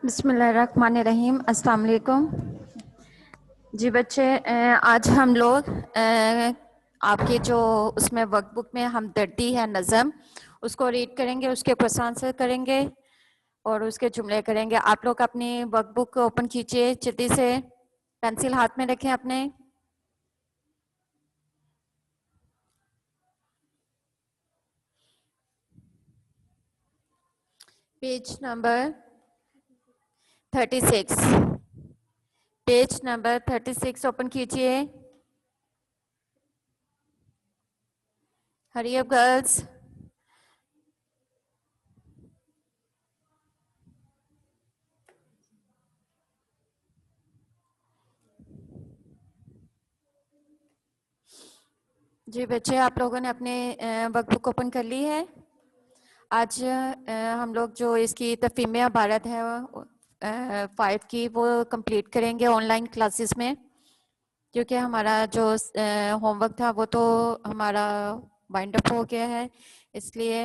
बिस्मिल्लाहिर्रहमानिर्रहीम। अस्सलाम वालेकुम। जी बच्चे, आज हम लोग आपके जो उसमें वर्कबुक में हमदर्दी है नज़म, उसको रीड करेंगे, उसके क्वेश्चन आंसर करेंगे और उसके जुमले करेंगे। आप लोग अपनी वर्कबुक ओपन कीजिए, जल्दी से पेंसिल हाथ में रखें अपने। Page number 36, page number 36 open कीजिए। Hurry up girls. जी बच्चे, आप लोगों ने अपने वर्कबुक ओपन कर ली है। आज हम लोग जो इसकी तफहीम भारत है 5 की वो कंप्लीट करेंगे ऑनलाइन क्लासेस में, क्योंकि हमारा जो होमवर्क था वो तो हमारा वाइंड अप हो गया है, इसलिए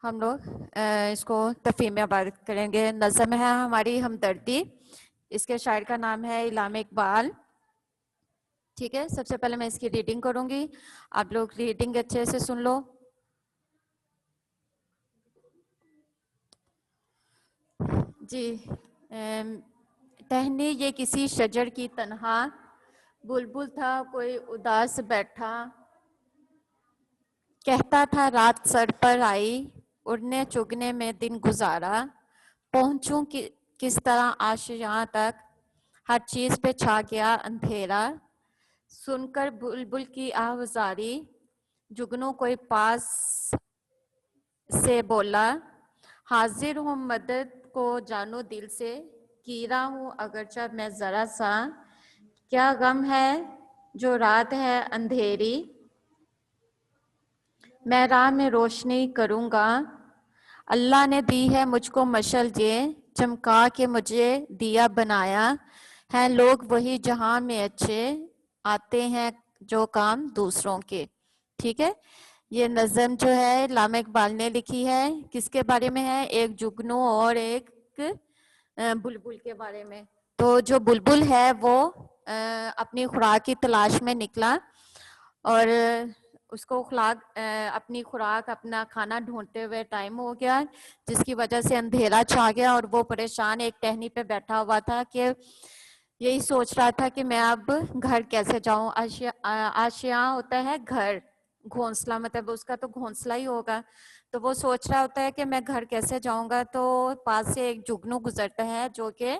हम लोग इसको तफहीम भारत करेंगे। नज़म है हमारी हमदर्दी, इसके शायर का नाम है इलाम इकबाल। ठीक है, सबसे पहले मैं इसकी रीडिंग करूंगी, आप लोग रीडिंग अच्छे से सुन लो। जी, टहनी ये किसी शजर की तन्हा, बुलबुल था कोई उदास बैठा, कहता था रात सर पर आई, उड़ने चुगने में दिन गुजारा, पहुंचूं किस तरह आशियां तक, हर चीज पे छा गया अंधेरा, सुनकर बुलबुल की आवाज़ारी, जुगनू कोई पास से बोला, हाजिर हूँ मदद को जानो दिल से, कीरा हूँ अगरचा मैं जरा सा, क्या गम है जो रात है अंधेरी, मैं राह में रोशनी करूँगा, अल्लाह ने दी है मुझको मशल ये, चमका के मुझे दिया बनाया, हैं लोग वही जहां में अच्छे, आते हैं जो काम दूसरों के। ठीक है, ये नज़म जो है इलामा इकबाल ने लिखी है, किसके बारे में है? एक जुगनू और एक बुलबुल के बारे में। तो जो बुलबुल है वो अपनी खुराक की तलाश में निकला और उसको अपनी खुराक अपना खाना ढूंढते हुए टाइम हो गया, जिसकी वजह से अंधेरा छा गया और वो परेशान एक टहनी पे बैठा हुआ था कि यही सोच रहा था कि मैं अब घर कैसे जाऊं। आशिया होता है घर, घोंसला मतलब उसका तो घोंसला ही होगा। तो वो सोच रहा होता है कि मैं घर कैसे जाऊंगा, तो पास से एक जुगनू गुजरता है जो कि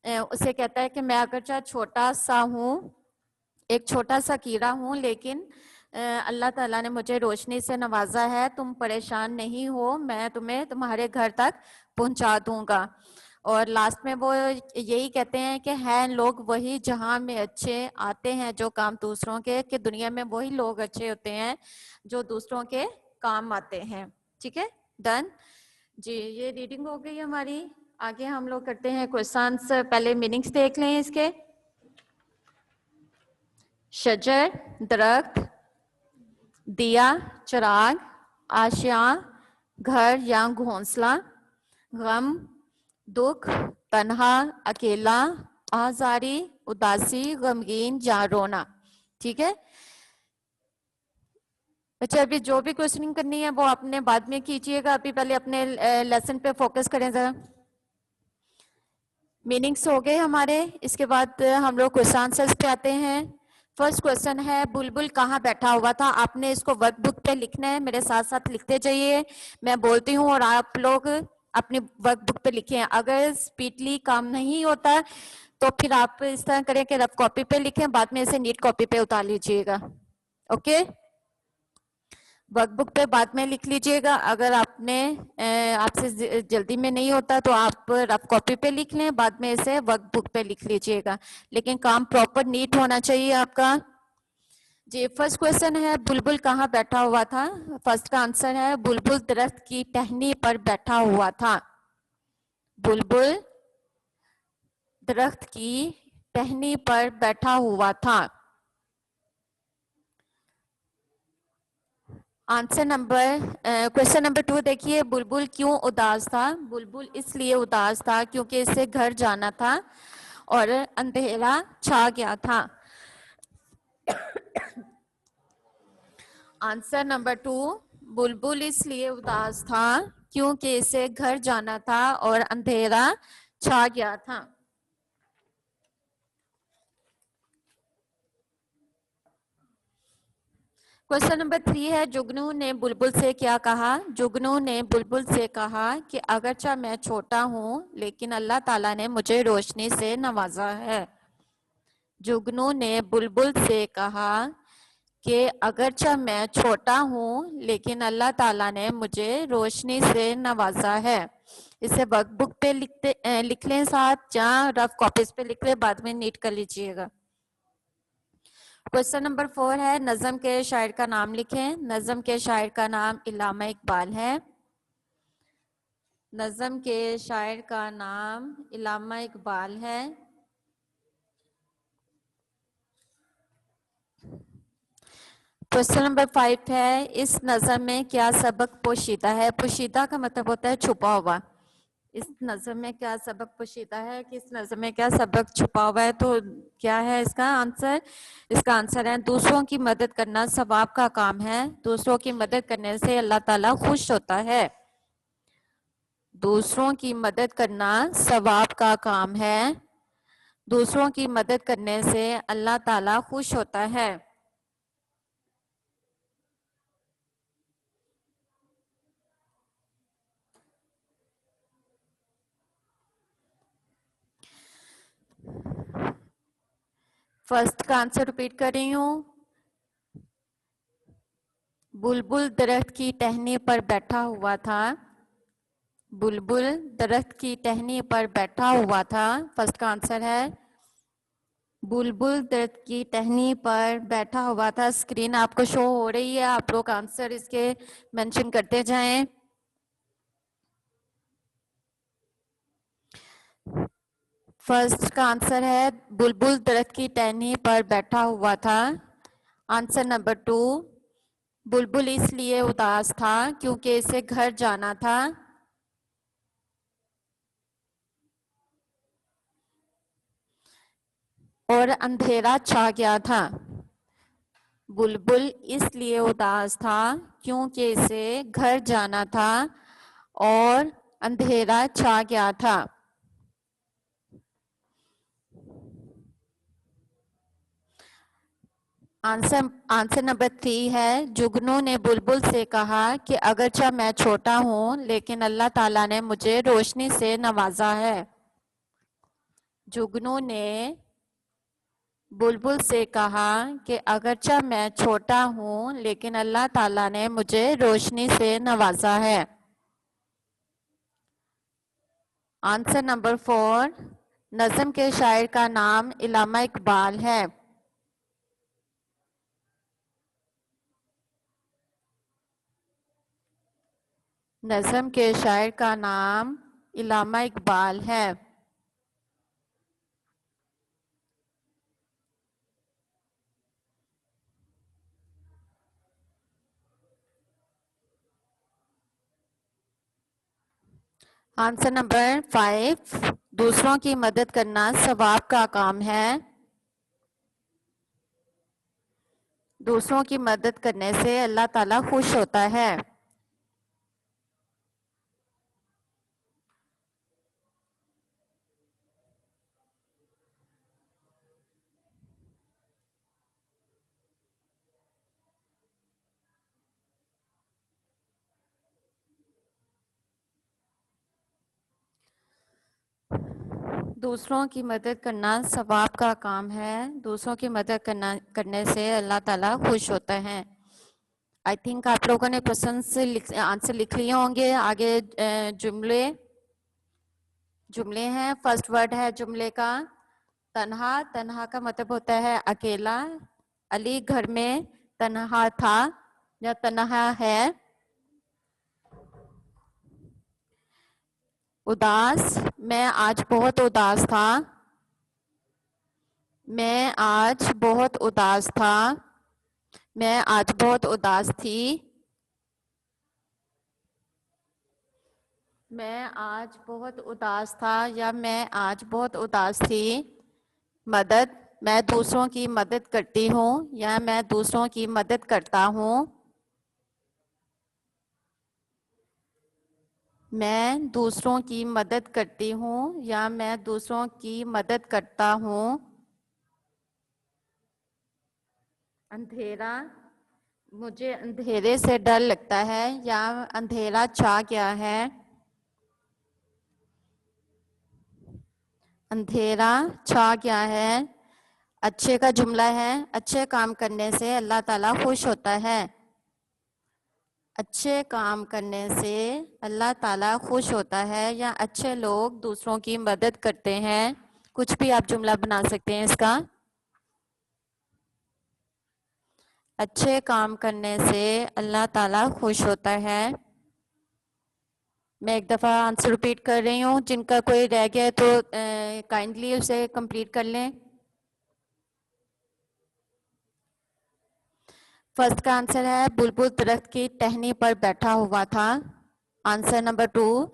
उसे कहता है कि मैं अगरचे छोटा सा हूँ, एक छोटा सा कीड़ा हूँ, लेकिन अल्लाह ताला ने मुझे रोशनी से नवाजा है, तुम परेशान नहीं हो, मैं तुम्हें तुम्हारे घर तक पहुंचा दूंगा। और लास्ट में वो यही कहते हैं कि हैं लोग वही जहां में अच्छे, आते हैं जो काम दूसरों के, कि दुनिया में वही लोग अच्छे होते हैं जो दूसरों के काम आते हैं। ठीक है, डन जी, ये रीडिंग हो गई हमारी। आगे हम लोग करते हैं क्वेश्चंस। पहले मीनिंग्स देख लें इसके। शजर दरख्त, दिया चिराग, आशिया घर या घोंसला, गम दुख, तन्हा अकेला, आजारी उदासी, गमगीन या रोना। ठीक है अच्छा, अभी जो भी क्वेश्चनिंग करनी है वो आपने बाद में कीजिएगा, अभी पहले अपने लेसन पे फोकस करें जरा। मीनिंग्स हो गए हमारे, इसके बाद हम लोग क्वेश्चन आंसर्स पे आते हैं। फर्स्ट क्वेश्चन है बुलबुल कहाँ बैठा हुआ था। आपने इसको वर्कबुक पे लिखना है, मेरे साथ साथ लिखते जाइए, मैं बोलती हूँ और आप लोग अपनी वर्कबुक पे लिखें। अगर स्पीडली काम नहीं होता तो फिर आप इस तरह करें कि रफ कॉपी पे लिखें, बाद में इसे नीट कॉपी पे उतार लीजिएगा। ओके, वर्कबुक पे बाद में लिख लीजिएगा। अगर आपसे जल्दी में नहीं होता तो आप रफ कॉपी पे लिख लें, बाद में इसे वर्कबुक पे लिख लीजिएगा, लेकिन काम प्रॉपर नीट होना चाहिए आपका। जी, फर्स्ट क्वेश्चन है बुलबुल कहाँ बैठा हुआ था। फर्स्ट का आंसर है बुलबुल दरख्त की टहनी पर बैठा हुआ था। बुलबुल दरख्त की टहनी पर बैठा हुआ था। आंसर नंबर क्वेश्चन नंबर 2 देखिए, बुलबुल क्यों उदास था? बुलबुल इसलिए उदास था क्योंकि इसे घर जाना था और अंधेरा छा गया था। आंसर नंबर 2, बुलबुल इसलिए उदास था क्योंकि इसे घर जाना था और अंधेरा छा गया था। क्वेश्चन नंबर 3 है, जुगनू ने बुलबुल से क्या कहा? जुगनू ने बुलबुल से कहा कि अगरचा मैं छोटा हूं लेकिन अल्लाह ताला ने मुझे रोशनी से नवाजा है। जुगनू ने बुलबुल से कहा कि अगरचा मैं छोटा हूं लेकिन अल्लाह ताला ने मुझे रोशनी से नवाजा है। इसे वर्कबुक पे लिख लें साथ या रफ कॉपीज पे लिख लें, बाद में नीट कर लीजिएगा। क्वेश्चन नंबर 4 है, नज़म के शायर का नाम लिखें। नज़म के शायर का नाम इल्लामा इकबाल है। नज़म के शायर का नाम इल्लामा इकबाल है। क्वेश्चन नंबर 5 है, इस नज़म में क्या सबक पोशीदा है? पोशीदा का मतलब होता है छुपा हुआ। इस नज़म में क्या सबक पोशीदा है कि इस नज़म में क्या सबक छुपा हुआ है? तो क्या है इसका आंसर? इसका आंसर है, दूसरों की मदद करना सवाब का काम है। दूसरों की मदद करने से अल्लाह ताला खुश होता है। दूसरों की मदद करना सवाब का काम है। दूसरों की मदद करने से अल्लाह ताला खुश होता है। फर्स्ट का आंसर रिपीट कर रही हूँ। बुलबुल दरख्त की टहनी पर बैठा हुआ था। बुलबुल दरख्त की टहनी पर बैठा हुआ था। फर्स्ट का आंसर है बुलबुल दरख्त की टहनी पर बैठा हुआ था। स्क्रीन आपको शो हो रही है, आप लोग आंसर इसके मेंशन करते जाएं। फर्स्ट का आंसर है बुलबुल दरख्त की टहनी पर बैठा हुआ था। आंसर नंबर 2, बुलबुल इसलिए उदास था क्योंकि इसे घर जाना था। और अंधेरा छा गया था। बुलबुल इसलिए उदास था क्योंकि इसे घर जाना था और अंधेरा छा गया था। आंसर नंबर 3 है, जुगनू ने बुलबुल से कहा कि अगरचा मैं छोटा हूं लेकिन अल्लाह ताला ने मुझे रोशनी से नवाजा है। जुगनू ने बुलबुल से कहा कि अगरचा मैं छोटा हूं लेकिन अल्लाह ताला ने मुझे रोशनी से नवाजा है। आंसर नंबर 4, नज़म के शायर का नाम इल्लामा इकबाल है। नज़म के शायर का नाम इल्लामा इकबाल है। आंसर नंबर 5, दूसरों की मदद करना सवाब का काम है। दूसरों की मदद करने से अल्लाह ताला खुश होता है। दूसरों की मदद करना सवाब का काम है। दूसरों की मदद करने से अल्लाह ताला खुश होता है। आई थिंक आप लोगों ने क्वेश्चन से आंसर लिख लिए होंगे। आगे जुमले हैं। फर्स्ट वर्ड है जुमले का तन्हा। तन्हा का मतलब होता है अकेला। अली घर में तन्हा था या तन्हा है। उदास, मैं आज बहुत उदास था। मैं आज बहुत उदास था। मैं आज बहुत उदास थी। मैं आज बहुत उदास था या मैं आज बहुत उदास थी। मदद, मैं दूसरों की मदद करती हूँ या मैं दूसरों की मदद करता हूँ। मैं दूसरों की मदद करती हूँ या मैं दूसरों की मदद करता हूँ। अंधेरा, मुझे अंधेरे से डर लगता है या अंधेरा छा गया है। अंधेरा छा गया है अच्छे का जुमला है। अच्छे काम करने से अल्लाह ताला खुश होता है। अच्छे काम करने से अल्लाह ताला खुश होता है या अच्छे लोग दूसरों की मदद करते हैं। कुछ भी आप जुमला बना सकते हैं इसका। अच्छे काम करने से अल्लाह ताला खुश होता है। मैं एक दफ़ा आंसर रिपीट कर रही हूँ, जिनका कोई रह गया है तो काइंडली उसे कंप्लीट कर लें। फर्स्ट का आंसर है बुलबुल दरख्त की टहनी पर बैठा हुआ था। आंसर नंबर 2,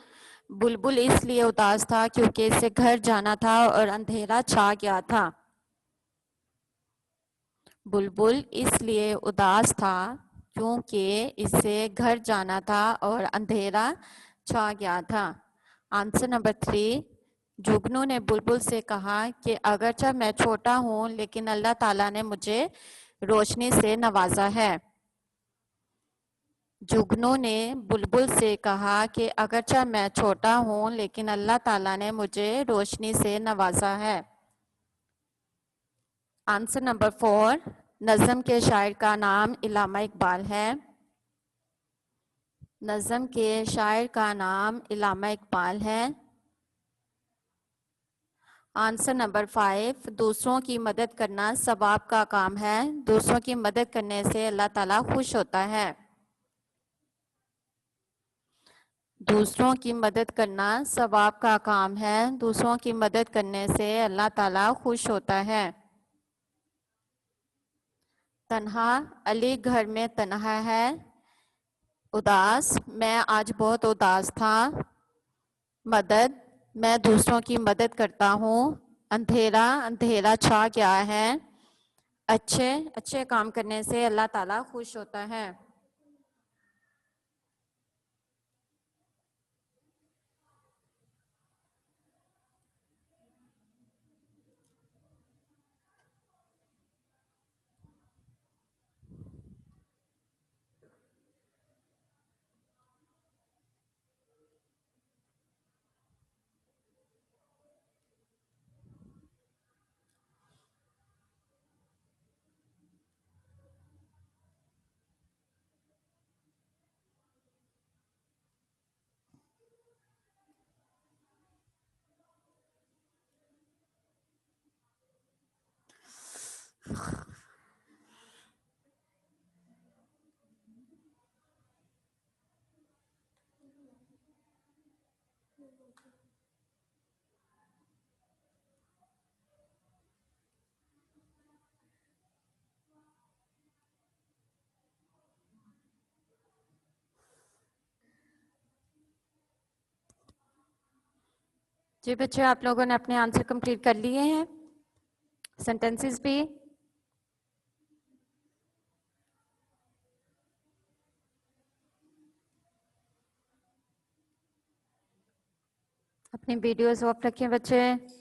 बुलबुल इसलिए उदास था क्योंकि इसे घर जाना था और अंधेरा छा गया था। बुलबुल इसलिए उदास था क्योंकि इसे घर जाना था और अंधेरा छा गया था। आंसर नंबर 3, जुगनू ने बुलबुल से कहा कि अगरचे मैं छोटा हूँ लेकिन अल्लाह ताला ने मुझे रोशनी से नवाजा है। जुगनू ने बुलबुल से कहा कि अगरचे मैं छोटा हूँ लेकिन अल्लाह ताला ने मुझे रोशनी से नवाजा है। आंसर नंबर 4, नज़म के शायर का नाम इल्लामा इकबाल है। नज़म के शायर का नाम इल्लामा इकबाल है। आंसर नंबर 5, दूसरों की मदद करना सवाब का काम है। दूसरों की मदद करने से अल्लाह ताला खुश होता है। दूसरों की मदद करना सवाब का काम है। दूसरों की मदद करने से अल्लाह ताला खुश होता है। तन्हा, अली घर में तन्हा है। उदास, मैं आज बहुत उदास था। मदद, मैं दूसरों की मदद करता हूँ। अंधेरा, अंधेरा छा गया है। अच्छे, अच्छे काम करने से अल्लाह ताला खुश होता है। जी बच्चे, आप लोगों ने अपने आंसर कंप्लीट कर लिए हैं। सेंटेंसेस भी अपनी वीडियोस ऑफ रखें बच्चे।